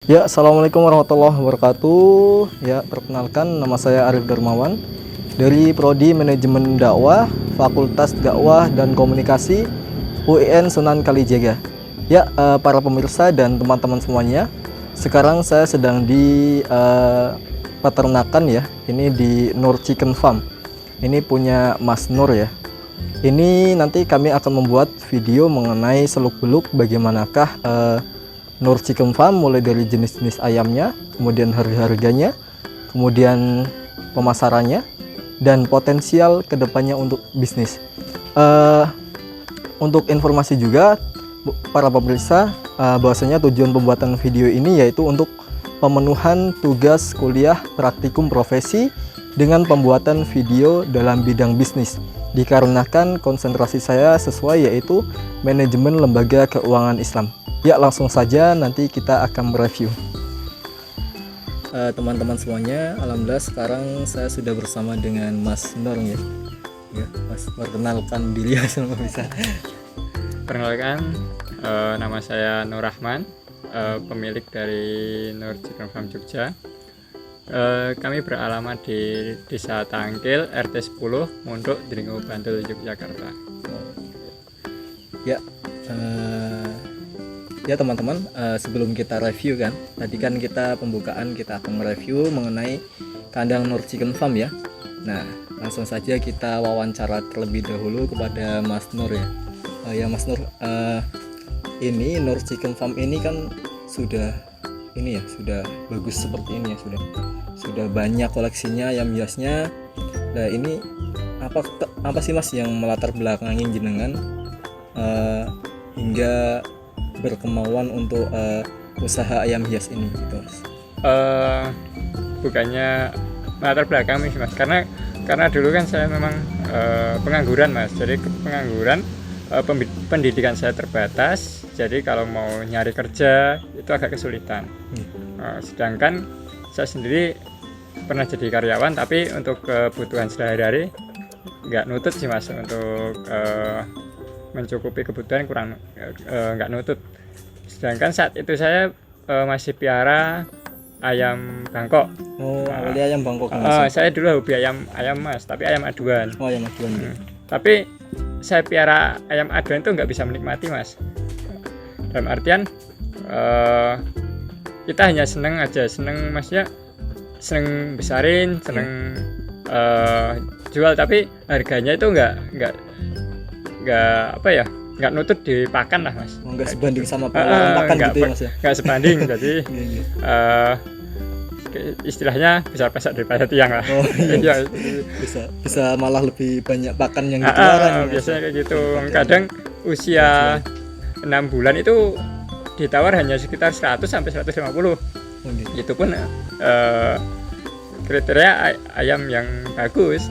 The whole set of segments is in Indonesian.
Ya, Assalamualaikum warahmatullahi wabarakatuh. Ya, perkenalkan nama saya Arif Darmawan dari Prodi Manajemen Dakwah, Fakultas Dakwah dan Komunikasi UIN Sunan Kalijaga. Ya, para pemirsa dan teman-teman semuanya, sekarang saya sedang di peternakan ya. Ini di Nur Chicken Farm. Ini punya Mas Nur ya. Ini nanti kami akan membuat video mengenai seluk-beluk bagaimanakah Nur Chicken Farm, mulai dari jenis-jenis ayamnya, kemudian harga-harganya, kemudian pemasarannya, dan potensial kedepannya untuk bisnis. Untuk informasi juga para pemirsa, bahwasanya tujuan pembuatan video ini yaitu untuk pemenuhan tugas kuliah praktikum profesi dengan pembuatan video dalam bidang bisnis, dikarenakan konsentrasi saya sesuai yaitu manajemen lembaga keuangan Islam. Ya, langsung saja nanti kita akan mereview. Teman-teman semuanya, alhamdulillah sekarang saya sudah bersama dengan Mas Nur ya. Ya, Mas, perkenalkan diri ya sama bisa. Perkenalkan, nama saya Nur Rahman, pemilik dari Nur Chicken Farm Jogja. Kami beralamat di Desa Tangkil, RT 10, Mondok, Dringo, Bantul, Yogyakarta. Ya teman-teman, sebelum kita review kan, tadi kan kita pembukaan kita akan mereview mengenai kandang Nur Chicken Farm ya. Nah, langsung saja kita wawancara terlebih dahulu kepada Mas Nur ya. Ya Mas Nur, ini Nur Chicken Farm ini kan sudah bagus seperti ini ya, sudah banyak koleksinya, ayam hiasnya. Nah ini apa sih Mas yang melatar belakangi jenengan hingga berkemauan untuk usaha ayam hias ini gitu Mas? Bukannya latar belakang Mas, karena dulu kan saya memang pengangguran Mas. Jadi pengangguran, pendidikan saya terbatas. Jadi kalau mau nyari kerja itu agak kesulitan. Sedangkan saya sendiri pernah jadi karyawan, tapi untuk kebutuhan sehari-hari nggak nutut sih Mas, untuk mencukupi kebutuhan kurang, nggak nutut. Sedangkan saat itu saya masih piara ayam Bangkok. Awalnya ayam Bangkok Mas. Saya dulu hobi ayam Mas, tapi ayam aduan. Ayam aduan. Tapi saya piara ayam aduan itu nggak bisa menikmati Mas. Dalam artian kita hanya seneng maksudnya seneng besarin, seneng jual, tapi harganya itu nggak nutut dipakan lah Mas. Nggak sebanding sama pengeluaran pakan gitu ya Mas ya? Nggak sebanding, jadi istilahnya besar pasak daripada tiang lah. Iya. bisa malah lebih banyak pakan yang dikeluarkan. Biasanya kayak gitu. Kadang usia 6 bulan itu ditawar hanya sekitar 100 sampai 150. Itu pun kriteria ayam yang bagus.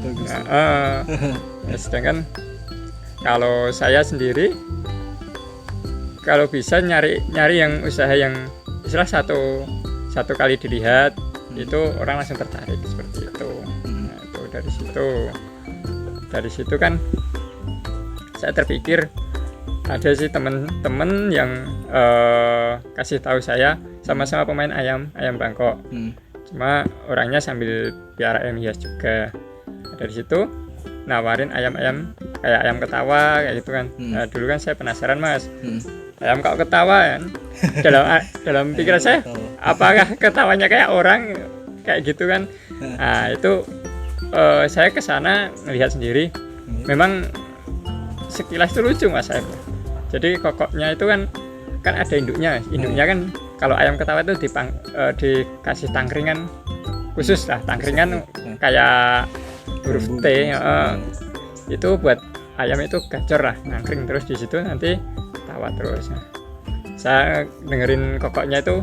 Sedangkan kalau saya sendiri, kalau bisa nyari yang usaha yang istilah satu kali dilihat itu orang langsung tertarik seperti itu. Nah, itu dari situ kan saya terpikir ada sih temen-temen yang kasih tahu saya sama-sama pemain ayam Bangkok. Cuma orangnya sambil piara ayam hias juga. Dari situ nawarin ayam kayak ayam ketawa kayak gitu kan. Nah, dulu kan saya penasaran Mas, ayam kok ketawa kan. dalam pikiran saya, apakah ketawanya kayak orang kayak gitu kan. Nah itu saya kesana ngelihat sendiri, memang sekilas itu lucu Mas. Jadi kokoknya itu kan ada induknya kan. Kalau ayam ketawa itu dikasih tangkringan khusus lah, tangkringan kayak huruf T. Itu buat ayam itu gacor lah, nangkring terus di situ nanti tawa terus. Saya dengerin kokoknya itu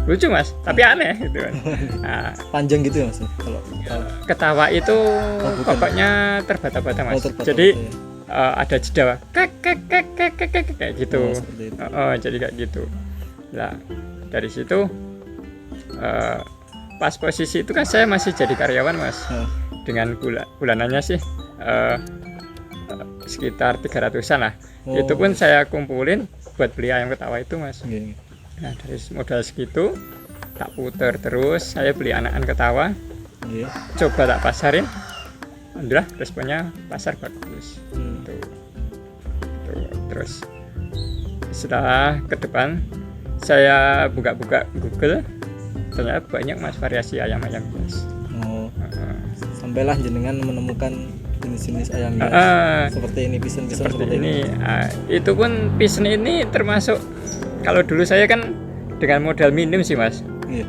lucu Mas, tapi aneh gitu kan. Nah, panjang gitu ya Mas kalau ketawa itu kokoknya terbata-bata Mas. Jadi ada jeda kek kayak gitu. Jadi kayak gitu. Nah, dari situ pas posisi itu kan saya masih jadi karyawan Mas. Dengan bulanannya sih sekitar 300-an lah. Itu pun saya kumpulin buat beli ayam ketawa itu Mas. Nah dari modal segitu tak puter terus, saya beli anakan ketawa, Iya. coba tak pasarin, alhamdulillah responnya pasar bagus. Tuh. Terus setelah ke depan saya buka-buka Google, ternyata banyak mas variasi ayam-ayam hias. Oh, sampailah jenengan menemukan jenis-jenis ayam hias seperti ini, pisen-pisen Seperti ini. Itu pun pisen ini termasuk, kalau dulu saya kan dengan modal minim sih mas. Iya.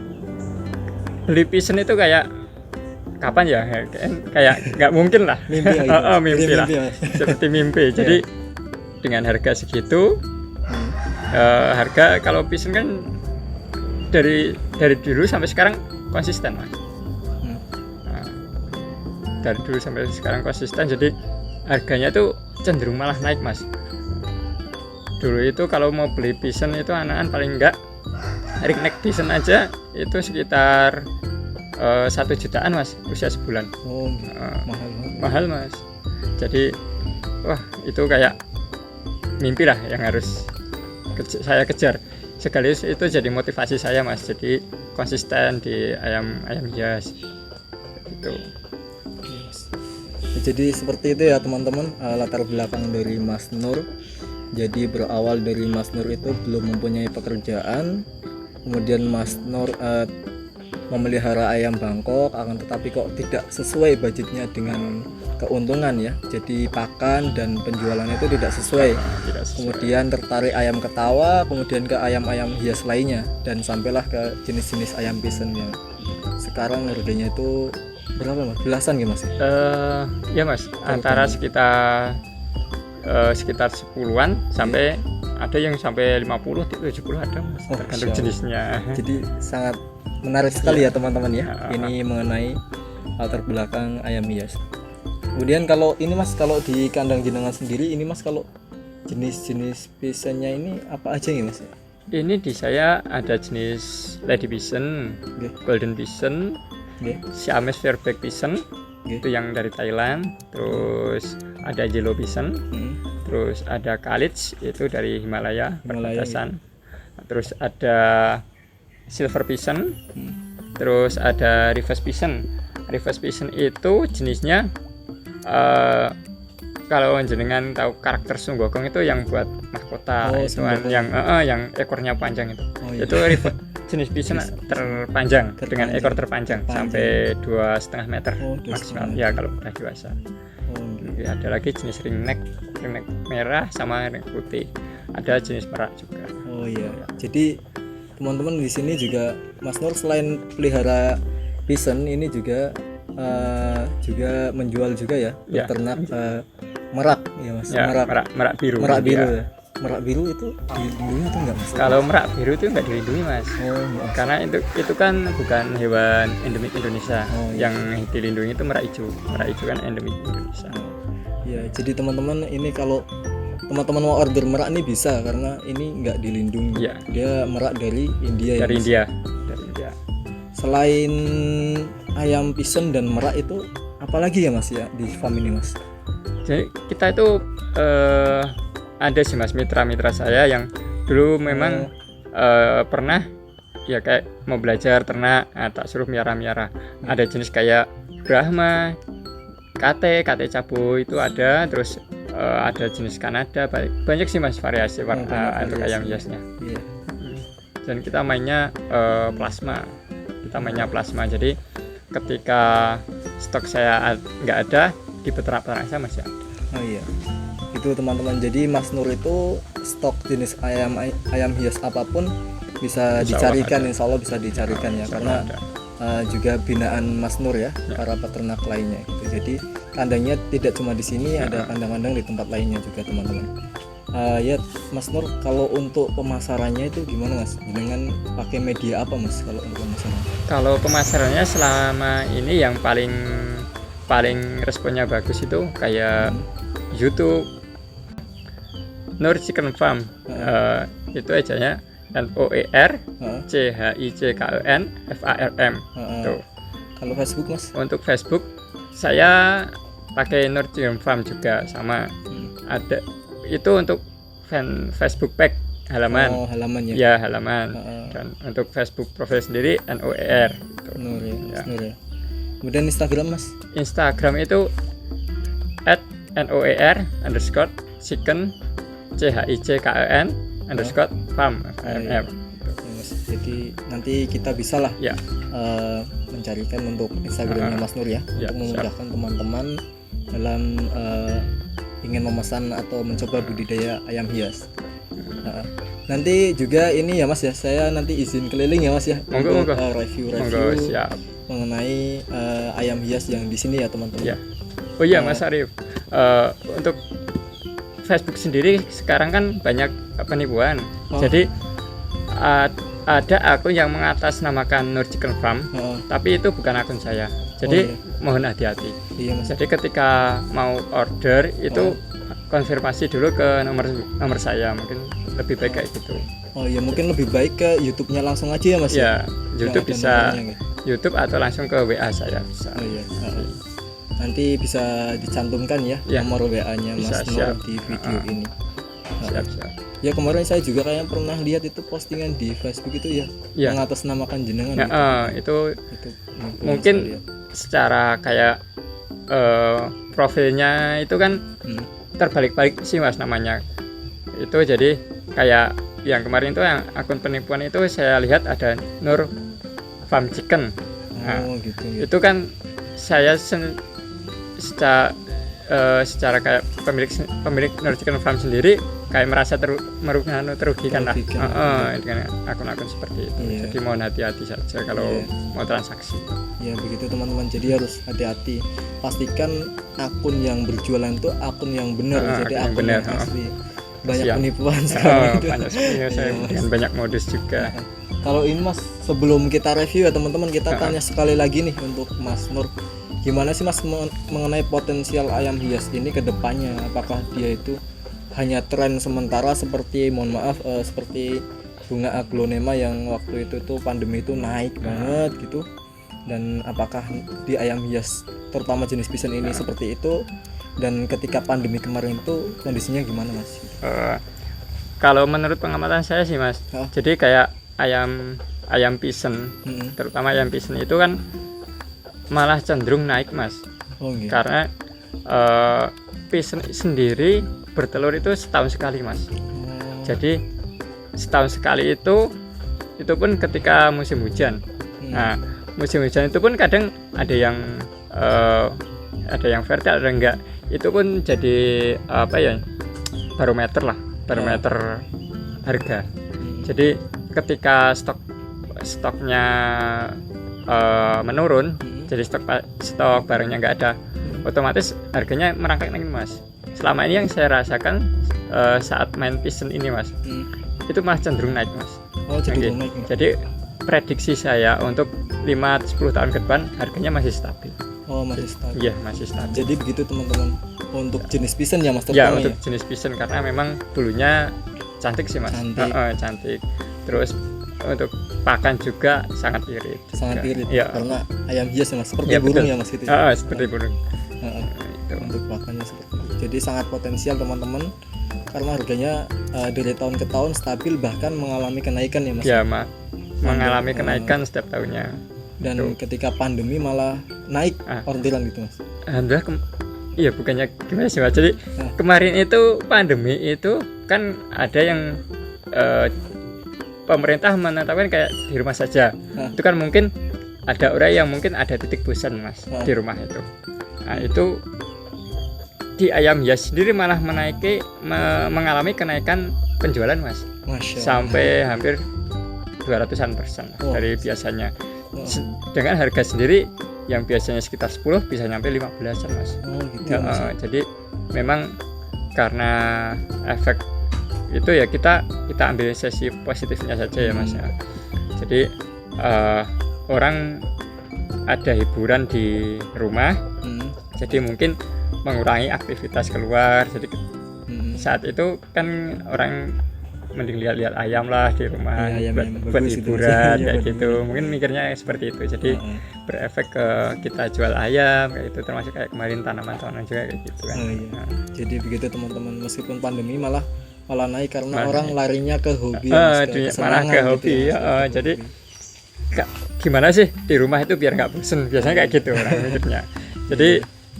Beli pisen itu kayak kapan ya? Kayak nggak mungkin lah. Mimpi ya, Mimpi lah. Mas. Seperti mimpi. Jadi dengan harga segitu, harga kalau pisen kan dari dulu sampai sekarang konsisten mas. Dari dulu sampai sekarang konsisten, jadi harganya tuh cenderung malah naik mas. Dulu itu kalau mau beli pisen itu anakan paling enggak ringneck pisen aja itu sekitar 1 jutaan mas, usia sebulan. Oh, Mahal mas. Jadi wah itu kayak mimpi lah yang harus saya kejar. Sekaligus itu jadi motivasi saya mas, jadi konsisten di ayam hias itu. Jadi seperti itu ya teman-teman, latar belakang dari Mas Nur. Jadi berawal dari Mas Nur itu belum mempunyai pekerjaan, kemudian Mas Nur memelihara ayam Bangkok, akan tetapi kok tidak sesuai budgetnya dengan keuntungan ya. Jadi pakan dan penjualannya itu tidak sesuai. Kemudian tertarik ayam ketawa, kemudian ke ayam-ayam hias lainnya, dan sampailah ke jenis-jenis ayam pisen yang sekarang harganya itu berapa mas? Belasan ya mas? Ya mas, antara sekitar 10-an sampai ada yang sampai 50, 70 ada mas, tergantung jenisnya. Jadi sangat menarik sekali ya teman-teman ya. Ini mengenai latar belakang ayam hias. Kemudian kalau ini mas, kalau di kandang jenengan sendiri ini mas, kalau jenis-jenis pisennya ini apa aja nih mas? Ini di saya ada jenis lady pigeon, golden pigeon, Siamese fairback pigeon, itu yang dari Thailand. Terus ada yellow pigeon, terus ada Kalij itu dari Himalaya perbatasan. Terus ada silver pigeon, terus ada reverse pigeon. Reverse pigeon itu jenisnya kalau jenengan tahu karakter Sunggokong itu yang buat mahkota, itu yang ekornya panjang itu. Itu jenis pigeon terpanjang dengan ekor terpanjang sampai 2,5 meter maksimal ya kalau udah dewasa. Ada lagi jenis ringneck merah sama ringneck putih. Ada jenis merak juga. Oh iya. Jadi teman-teman di sini juga Mas Nur selain pelihara pigeon ini juga menjual juga ya, beternak merak ya mas. Merak biru. Merak biru ya. Merak biru itu dilindungi atau enggak mas? Kalau merak biru itu enggak dilindungi mas. Karena itu kan bukan hewan endemik Indonesia. Yang dilindungi itu merak hijau. Merak hijau kan endemik Indonesia. Ya, jadi teman-teman ini kalau teman-teman mau order merak ini bisa karena ini enggak dilindungi. Ya. Dia merak dari India. Dari India. Selain ayam pigeon dan merak itu apalagi ya mas ya di farm ini mas? Jadi kita itu ada sih mas mitra saya yang dulu memang pernah ya kayak mau belajar ternak, tak suruh miara. Ada jenis kayak Brahma, KT Cabo itu ada, terus ada jenis Kanada, banyak sih mas variasi warna untuk ayam hiasnya. Dan kita mainnya plasma. Jadi ketika stok saya nggak ada di peternak saya masih ada. Oh iya, itu teman-teman. Jadi Mas Nur itu stok jenis ayam hias apapun bisa dicarikan, insya Allah bisa dicarikan ya, karena juga binaan Mas Nur ya, para peternak lainnya gitu. Jadi kandangnya tidak cuma di sini, ada kandang-kandang di tempat lainnya juga teman-teman. Ya Mas Nur, kalau untuk pemasarannya itu gimana mas? Dengan pakai media apa mas kalau untuk pemasaran? Kalau pemasarannya selama ini yang paling responnya bagus itu kayak YouTube Nur Chicken Farm, itu ejanya NOERCHICKEN FARM. Kalau Facebook mas? Untuk Facebook saya pakai Nur Chicken Farm juga sama. Ada itu untuk fan Facebook page. halaman. Oh, halaman ya. Ya, halaman. Dan untuk Facebook profil sendiri NOER gitu. Nur ya, Ya. Mas Nur ya. Kemudian Instagram Mas. Instagram itu @NOER_chicken CHICKEN_farm iya. Ya, Mas. Jadi nanti kita bisa lah ya. mencarikan untuk Instagramnya Mas Nur ya, Ya, untuk memudahkan teman-teman dalam ingin memesan atau mencoba budidaya ayam hias. Nanti juga ini ya Mas ya, saya nanti izin keliling ya Mas ya, Monggo, untuk monggo. review Monggo, siap. mengenai ayam hias yang di sini ya teman-teman. Ya. Oh iya Mas Arif, untuk Facebook sendiri sekarang kan banyak penipuan. Jadi ada akun yang mengatasnamakan Nur Chicken Farm, tapi itu bukan akun saya. Jadi mohon hati-hati. Iya Mas. Jadi ketika mau order itu konfirmasi dulu ke nomor saya, mungkin lebih baik kayak gitu. Oh iya, mungkin lebih baik ke YouTube-nya langsung aja ya Mas Ya, YouTube Yang ada bisa, nomornya, gitu. YouTube atau langsung ke WA saya bisa. Oh iya. Nanti bisa dicantumkan ya, Ya, nomor WA-nya bisa, Mas Nur siap. di video ini. Siap. Ya kemarin saya juga kayaknya pernah lihat itu postingan di Facebook itu ya, Ya. mengatasnamakan jenengan. Ya, gitu. itu Itu mungkin sekali ya. secara kayak profilnya itu kan terbalik-balik sih Mas namanya. Itu jadi kayak yang kemarin itu yang akun penipuan itu saya lihat ada Nur Farm Chicken. Nah, gitu. itu kan saya secara kayak pemilik Nur Chicken Farm sendiri kayak merasa terugikan lah dengan akun-akun seperti itu. Iya. Jadi mohon hati-hati saja kalau mau transaksi. Ya begitu teman-teman, jadi harus hati-hati, pastikan akun yang berjualan itu akun yang benar, jadi akun yang asli. Banyak penipuan sekarang itu. Banyak saya dengan banyak modus juga. Kalau ini Mas, sebelum kita review ya teman-teman, kita tanya sekali lagi nih untuk Mas Nur, gimana sih Mas mengenai potensial ayam hias ini ke depannya? Apakah dia itu hanya tren sementara seperti seperti bunga aglonema yang waktu itu tuh pandemi itu naik banget gitu, dan apakah di ayam hias terutama jenis Bison ini seperti itu, dan ketika pandemi kemarin itu kondisinya gimana Mas? Kalau menurut pengamatan saya sih Mas, jadi kayak ayam Bison, terutama ayam Bison itu kan malah cenderung naik Mas. Gitu. Karena Bison sendiri bertelur itu setahun sekali Mas. Jadi setahun sekali itu pun ketika musim hujan. Nah, musim hujan itu pun kadang ada yang fertil, ada enggak. Itu pun jadi barometer harga. Jadi ketika stoknya menurun, jadi stok barangnya nggak ada, otomatis harganya merangkak naik Mas. Selama ini yang saya rasakan saat main Bison ini Mas, itu malah cenderung naik Mas. Cenderung naik. Jadi prediksi saya untuk 5-10 tahun ke depan harganya masih stabil. Masih stabil. Iya, masih stabil. Jadi begitu teman-teman. Untuk jenis Bison ya Mas? Ya, untuk jenis Bison karena memang bulunya cantik sih Mas. Cantik. Terus untuk pakan juga sangat irit. Sangat irit. Ya. Karena ayam hias ya Mas, seperti burung ya Mas gitu. Seperti burung. Itu. Untuk pakannya seperti itu. Jadi sangat potensial teman-teman, karena harganya dari tahun ke tahun stabil, bahkan mengalami kenaikan ya Mas. Ya, mengalami kenaikan setiap tahunnya. Dan ketika pandemi malah naik orderan gitu Mas. Alhamdulillah. Iya, bukannya gimana sih Mas. Jadi kemarin itu pandemi itu kan ada yang pemerintah menetapkan kayak di rumah saja. Itu kan mungkin ada orang yang mungkin ada titik bosan Mas di rumah itu. Nah, itu di ayam hias sendiri malah mengalami kenaikan penjualan Mas. Sampai hampir 200% dari biasanya. Dengan harga sendiri yang biasanya sekitar 10 bisa nyampe 15-an Mas. Gitu ya, Mas. Jadi memang karena efek itu ya kita ambil sesi positifnya saja ya Mas. Jadi orang ada hiburan di rumah, jadi mungkin mengurangi aktivitas keluar. Jadi saat itu kan orang mending lihat-lihat ayam lah di rumah, buat hiburan kayak gitu. Mungkin mikirnya seperti itu. Jadi berefek ke kita jual ayam kayak itu, termasuk kayak kemarin tanaman juga kayak gitu kan. Jadi begitu teman-teman, meskipun pandemi malah malah naik karena Malah orang naik. larinya ke hobi, Malah ke ke kesenangan hobi. gitu ya, ke Jadi hobi. gimana sih di rumah itu biar nggak bosen, biasanya kayak gitu orang hidupnya. Jadi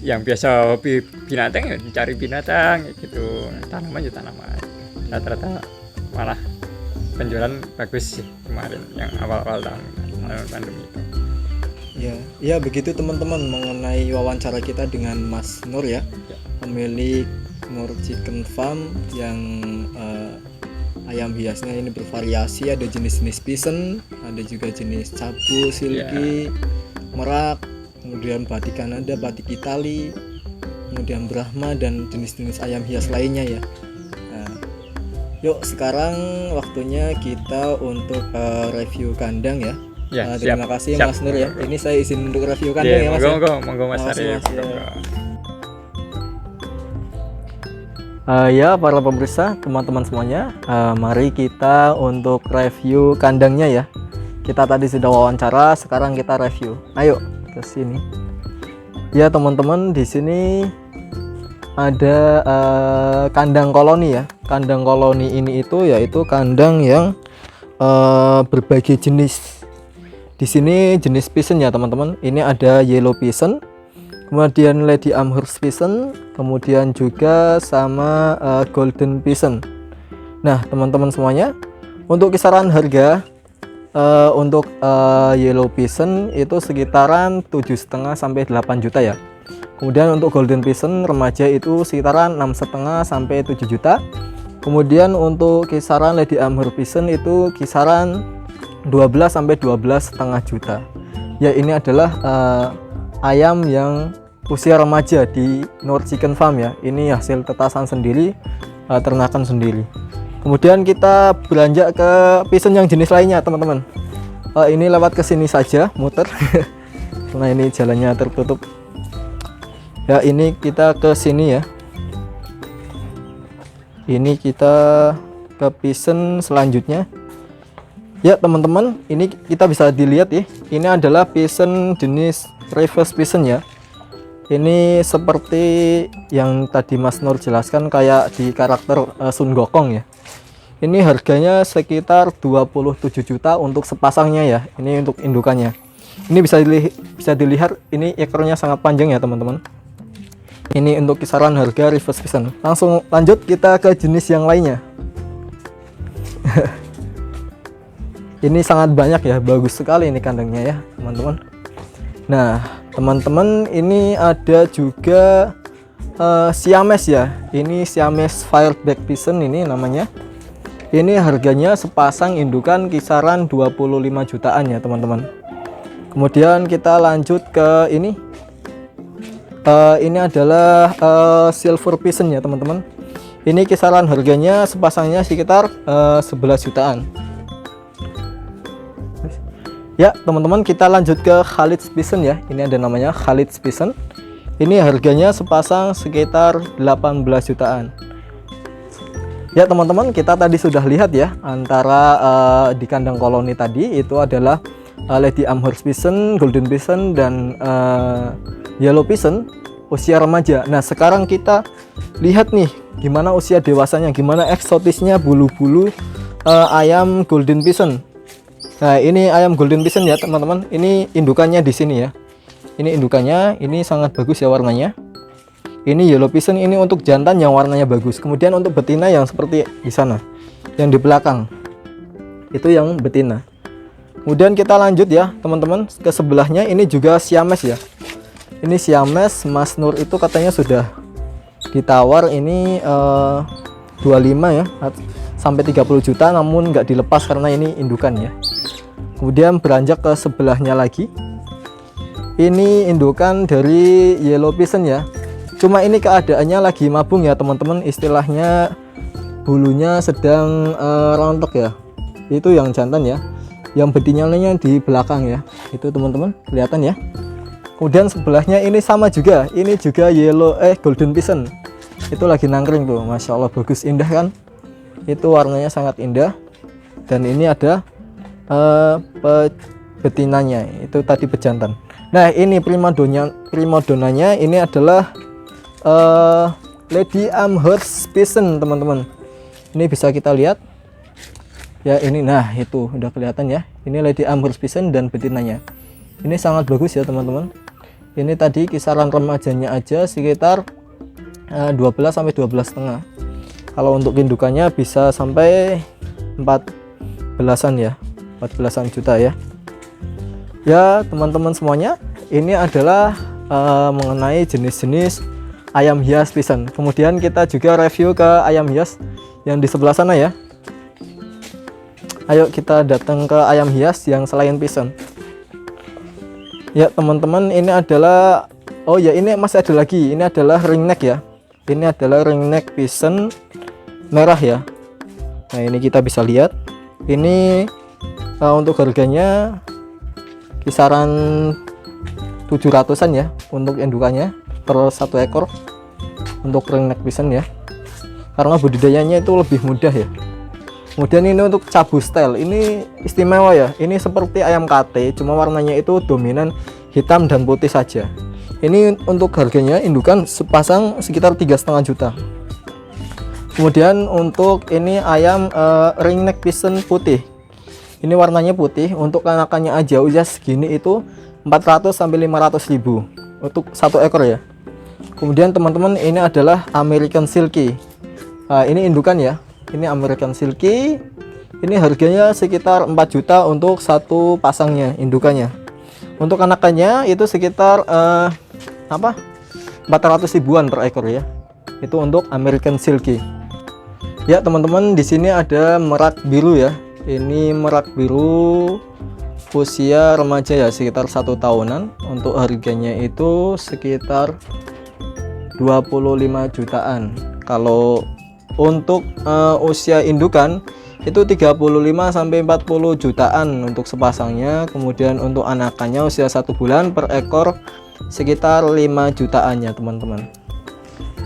yang biasa hobi binatang ya cari binatang kayak gitu, tanaman ya tanaman. Rata-rata malah penjualan bagus sih kemarin yang awal-awal tahun pandemi itu. Ya begitu teman-teman mengenai wawancara kita dengan Mas Nur ya, pemilik Nur Chicken Farm yang ayam hiasnya ini bervariasi, ada jenis-jenis pisen, ada juga jenis cabu, silky, merak, kemudian batik Kanada, batik Itali, kemudian Brahma dan jenis-jenis ayam hias lainnya ya. Nah, yuk sekarang waktunya kita untuk review kandang ya. Ya, Terima kasih siap. Mas Nur ya. Ini saya izin untuk review kandang ya Mas. Monggo Mas Makasih, Arif. Mas, ya. Monggo. Ya para pemirsa, teman-teman semuanya, mari kita untuk review kandangnya ya. Kita tadi sudah wawancara, sekarang kita review. Ayo ke sini. Ya teman-teman, di sini ada kandang koloni ya. Kandang koloni ini yaitu kandang yang berbagai jenis. Di sini jenis pigeon ya teman-teman. Ini ada yellow pigeon, kemudian Lady Amherst pigeon, kemudian juga sama golden pigeon. Nah teman-teman semuanya, untuk kisaran harga untuk yellow pigeon itu sekitaran 7,5 sampai 8 juta ya. Kemudian untuk golden pigeon remaja itu sekitaran 6,5 sampai 7 juta. Kemudian untuk kisaran Lady Amherst pigeon itu kisaran 12 sampai 12,5 juta. Ya ini adalah ayam yang usia remaja di Nur Chicken Farm ya. Ini hasil tetasan sendiri, ternakan sendiri. Kemudian kita beranjak ke pigeon yang jenis lainnya teman-teman. Ini lewat ke sini saja, muter. Karena ini jalannya tertutup. Ya ini kita ke sini ya. Ini kita ke pigeon selanjutnya. Ya teman-teman, ini kita bisa dilihat ya. Ini adalah pigeon jenis reverse pigeon ya. Ini seperti yang tadi Mas Nur jelaskan kayak di karakter Sun Gokong ya. Ini harganya sekitar 27 juta untuk sepasangnya ya. Ini untuk indukannya. Ini bisa dilihat ini ekornya sangat panjang ya teman-teman. Ini untuk kisaran harga reverse pigeon. Langsung lanjut kita ke jenis yang lainnya. Ini sangat banyak ya, bagus sekali ini kandangnya ya teman-teman. Nah teman-teman, ini ada juga Siamese ya. Ini Siamese Fireback pigeon ini namanya. Ini harganya sepasang indukan kisaran 25 jutaan ya teman-teman. Kemudian kita lanjut ke ini. Ini adalah silver pigeon ya teman-teman. Ini kisaran harganya sepasangnya sekitar 11 jutaan. Ya teman-teman, kita lanjut ke Khalid pigeon ya. Ini ada namanya Khalid pigeon. Ini harganya sepasang sekitar 18 jutaan. Ya teman-teman, kita tadi sudah lihat ya, antara di kandang koloni tadi itu adalah Lady Amherst pigeon, golden pigeon, dan yellow pigeon usia remaja. Nah sekarang kita lihat nih gimana usia dewasanya, gimana eksotisnya bulu-bulu ayam golden pigeon. Nah ini ayam golden pigeon ya teman-teman. Ini indukannya di sini ya. Ini indukannya, ini sangat bagus ya warnanya. Ini yellow pigeon, ini untuk jantan yang warnanya bagus. Kemudian untuk betina yang seperti di sana, yang di belakang itu yang betina. Kemudian kita lanjut ya teman-teman ke sebelahnya. Ini juga Siamese ya. Ini Siamese, Mas Nur itu katanya sudah ditawar ini 25 ya sampai 30 juta, namun nggak dilepas karena ini indukan ya. Kemudian beranjak ke sebelahnya lagi. Ini indukan dari yellow pigeon ya. Cuma ini keadaannya lagi mabung ya teman-teman, istilahnya bulunya sedang rontok ya. Itu yang jantan ya. Yang betinanya di belakang ya. Itu teman-teman, kelihatan ya. Kemudian sebelahnya ini sama juga. Ini juga golden pigeon. Itu lagi nangkring tuh. Masya Allah, bagus, indah kan. Itu warnanya sangat indah. Dan ini ada betinanya, itu tadi pejantan. Nah ini primadonanya ini adalah Lady Amherst pigeon teman-teman. Ini bisa kita lihat ya, ini nah itu udah kelihatan ya, ini Lady Amherst Bison dan betinanya. Ini sangat bagus ya teman-teman. Ini tadi kisaran remajanya aja sekitar 12 sampai 12,5. Kalau untuk indukannya bisa sampai 14-an ya, 14-an juta ya. Ya teman-teman semuanya, ini adalah mengenai jenis-jenis ayam hias Bison. Kemudian kita juga review ke ayam hias yang di sebelah sana ya. Ayo kita datang ke ayam hias yang selain Bison. Ya teman-teman, ini adalah, oh ya ini masih ada lagi, ini adalah ringneck ya. Ini adalah ringneck Bison merah ya. Nah ini kita bisa lihat, ini untuk harganya kisaran 700-an ya untuk indukannya per 1 ekor untuk ringneck Bison ya, karena budidayanya itu lebih mudah ya. Kemudian ini untuk cabu style, ini istimewa ya, ini seperti ayam KT, cuma warnanya itu dominan hitam dan putih saja. Ini untuk harganya indukan sepasang sekitar 3,5 juta. Kemudian untuk ini ayam ringneck Bison putih, ini warnanya putih, untuk anakannya aja usia segini itu 400 sampai 500 ribu untuk 1 ekor ya. Kemudian teman-teman, ini adalah American Silky. Ini indukan ya, ini American Silky, ini harganya sekitar 4 juta untuk 1 pasangnya indukannya. Untuk anakannya itu sekitar 400 ribuan per ekor ya, itu untuk American Silky. Ya teman-teman, di sini ada merak biru ya. Ini merak biru usia remaja ya, sekitar 1 tahunan. Untuk harganya itu sekitar 25 jutaan. Kalau untuk usia indukan itu 35 sampai 40 jutaan untuk sepasangnya. Kemudian untuk anakannya usia 1 bulan per ekor sekitar 5 jutaan ya teman-teman.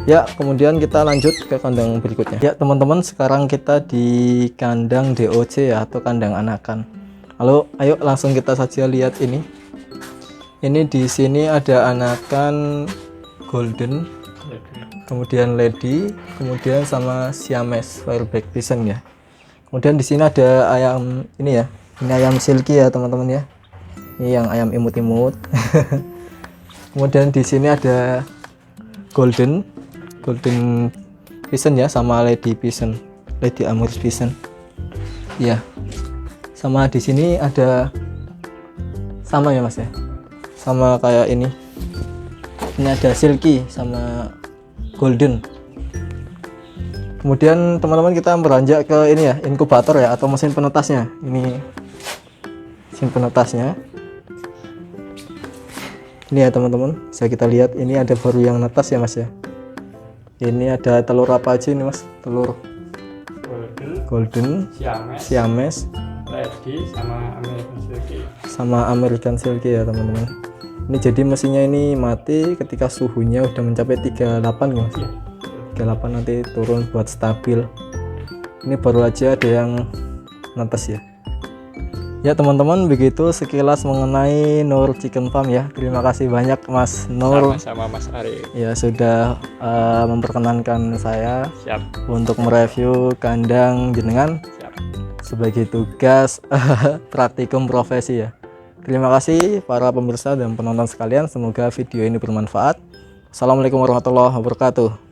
Ya, kemudian kita lanjut ke kandang berikutnya. Ya teman-teman, sekarang kita di kandang DOC ya, atau kandang anakan. Halo, ayo langsung kita saja lihat ini. Ini di sini ada anakan golden, kemudian lady, kemudian sama Siamese Fireback Bison ya. Kemudian di sini ada ayam ini ya. Ini ayam silky ya teman-teman ya. Ini yang ayam imut-imut. Kemudian di sini ada golden Bison ya, sama Lady Bison, Lady Amherst Bison. Ya. Sama di sini ada sama ya Mas ya. Sama kayak ini. Ini ada silky sama golden. Kemudian teman-teman kita beranjak ke ini ya, inkubator ya, atau mesin penetasnya. Ini mesin penetasnya. Ini ya teman-teman, bisa kita lihat ini ada baru yang netas ya Mas ya. Ini ada telur apa aja ini Mas? Telur golden, Siamese, Lady sama American Silky. Sama American Silky ya teman-teman. Ini jadi mesinnya ini mati ketika suhunya udah mencapai 38 ya Mas. 38 nanti turun buat stabil. Ini baru aja ada yang netes ya. Ya teman-teman, begitu sekilas mengenai Nur Chicken Farm ya. Terima kasih banyak Mas Nur. Sama Mas Ari. Ya sudah memperkenankan saya. Siap. Untuk mereview kandang jenengan. Siap. Sebagai tugas praktikum profesi ya. Terima kasih para pemirsa dan penonton sekalian. Semoga video ini bermanfaat. Assalamualaikum warahmatullahi wabarakatuh.